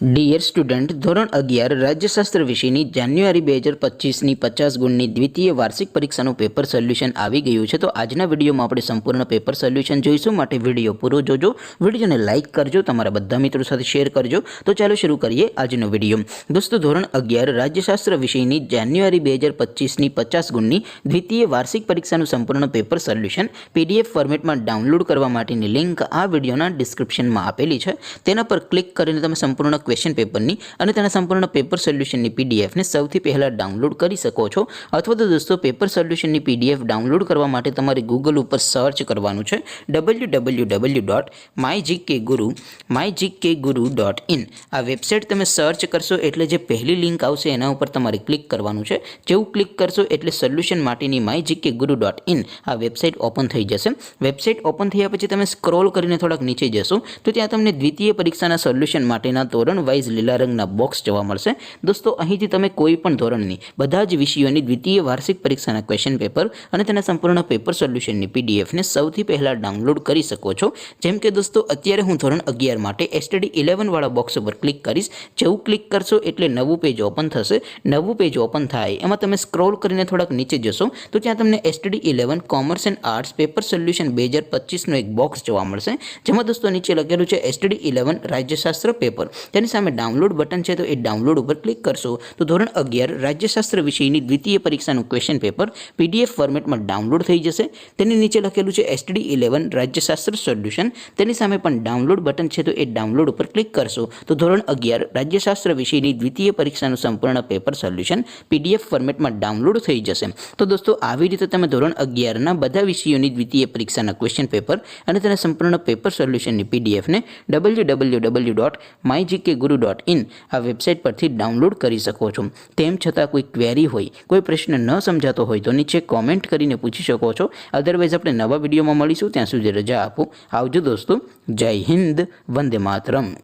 Dear student, ધોરણ 11 રાજ્યશાસ્ત્ર વિષયની જાન્યુઆરી 2025ની 50 ગુણની દ્વિતીય વાર્ષિક પરીક્ષાનું પેપર સોલ્યુશન આવી ગયું છે. તો આજના વિડીયોમાં આપણે સંપૂર્ણ પેપર સોલ્યુશન જોઈશું, માટે વિડીયો પૂરો જોજો. વિડીયોને લાઇક કરજો, તમારા બધા મિત્રો સાથે શેર કરજો. તો ચાલો શરૂ કરીએ આજનો વિડીયો. દોસ્તો, ધોરણ 11 રાજ્યશાસ્ત્ર વિષયની જાન્યુઆરી 2025ની 50 ગુણની દ્વિતીય વાર્ષિક પરીક્ષાનું સંપૂર્ણ પેપર સોલ્યુશન PDF ફોર્મેટમાં ડાઉનલોડ કરવા માટેની લિંક આ વિડીયોના ડિસ્ક્રિપ્શનમાં આપેલી છે. તેના પર ક્લિક કરીને તમે સંપૂર્ણ ક્વેશ્ચન પેપરની અને તેના સંપૂર્ણ પેપર સોલ્યુશનની પીડીએફને સૌથી પહેલાં ડાઉનલોડ કરી શકો છો. અથવા તો દોસ્તો, પેપર સોલ્યુશનની પીડીએફ ડાઉનલોડ કરવા માટે તમારે ગૂગલ ઉપર સર્ચ કરવાનું છે www.mygkguru.in. આ વેબસાઇટ તમે સર્ચ કરશો એટલે જે પહેલી લિંક આવશે એના ઉપર તમારે ક્લિક કરવાનું છે. જેવું ક્લિક કરશો એટલે સોલ્યુશન માટેની mygkguru.in આ વેબસાઇટ ઓપન થઈ જશે. વેબસાઇટ ઓપન થયા પછી તમે સ્ક્રોલ કરીને થોડાક નીચે જશો તો ત્યાં તમને દ્વિતીય પરીક્ષાના સોલ્યુશન માટેના ધોરણ વાઇઝ લીલા રંગના બોક્સ જોવા મળશે. દોસ્તો, અહીંથી તમે કોઈ પણ ધોરણની બધા જ વિષયોની દ્વિતીય વાર્ષિક પરીક્ષાના ક્વેશ્ચન પેપર અને તેના સંપૂર્ણ પેપર સોલ્યુશનની પીડીએફને સૌથી પહેલાં ડાઉનલોડ કરી શકો છો. જેમ કે દોસ્તો, અત્યારે હું ધોરણ 11 માટે STD 11 વાળા બોક્સ ઉપર ક્લિક કરીશ. જેવું ક્લિક કરશો એટલે નવું પેજ ઓપન થશે. નવું પેજ ઓપન થાય એમાં તમે સ્ક્રોલ કરીને થોડાક નીચે જશો તો ત્યાં તમને STD 11 commerce and arts paper solution 2025નો એક બોક્સ જોવા મળશે. જેમાં દોસ્તો નીચે લખેલું છે STD 11 રાજ્યશાસ્ત્ર પેપર. તેની સામે ડાઉનલોડ બટન છે, તો એ ડાઉનલોડ ઉપર ક્લિક કરશો તો ધોરણ 11 રાજ્યશાસ્ત્ર વિષયની દ્વિતીય પરીક્ષાનું ક્વેશ્ચન પેપર PDF ફોર્મેટમાં ડાઉનલોડ થઈ જશે. તેની નીચે લખેલું છે STD 11 રાજ્યશાસ્ત્ર સોલ્યુશન. તેની સામે પણ ડાઉનલોડ બટન છે, તો એ ડાઉનલોડ ઉપર ક્લિક કરશો તો ધોરણ 11 રાજ્યશાસ્ત્ર વિષયની દ્વિતીય પરીક્ષાનું સંપૂર્ણ પેપર સોલ્યુશન PDF ફોર્મેટમાં ડાઉનલોડ થઈ જશે. તો દોસ્તો, આવી રીતે તમે ધોરણ 11ના બધા વિષયોની દ્વિતીય પરીક્ષાના ક્વેશ્ચન પેપર અને તેના સંપૂર્ણ પેપર સોલ્યુશનની પીડીએફને www.mygkguru.in આ વેબસાઇટ પરથી ડાઉનલોડ કરી શકો છો. તેમ છતાં કોઈ ક્વેરી હોય, કોઈ પ્રશ્ન ન સમજાતો હોય તો નીચે કોમેન્ટ કરીને પૂછી શકો છો. અધરવાઇઝ આપણે નવા વિડીયોમાં મળીશું. ત્યાં સુધી રજા આપો. આવજો દોસ્તો. જય હિન્દ. વંદે માતરમ.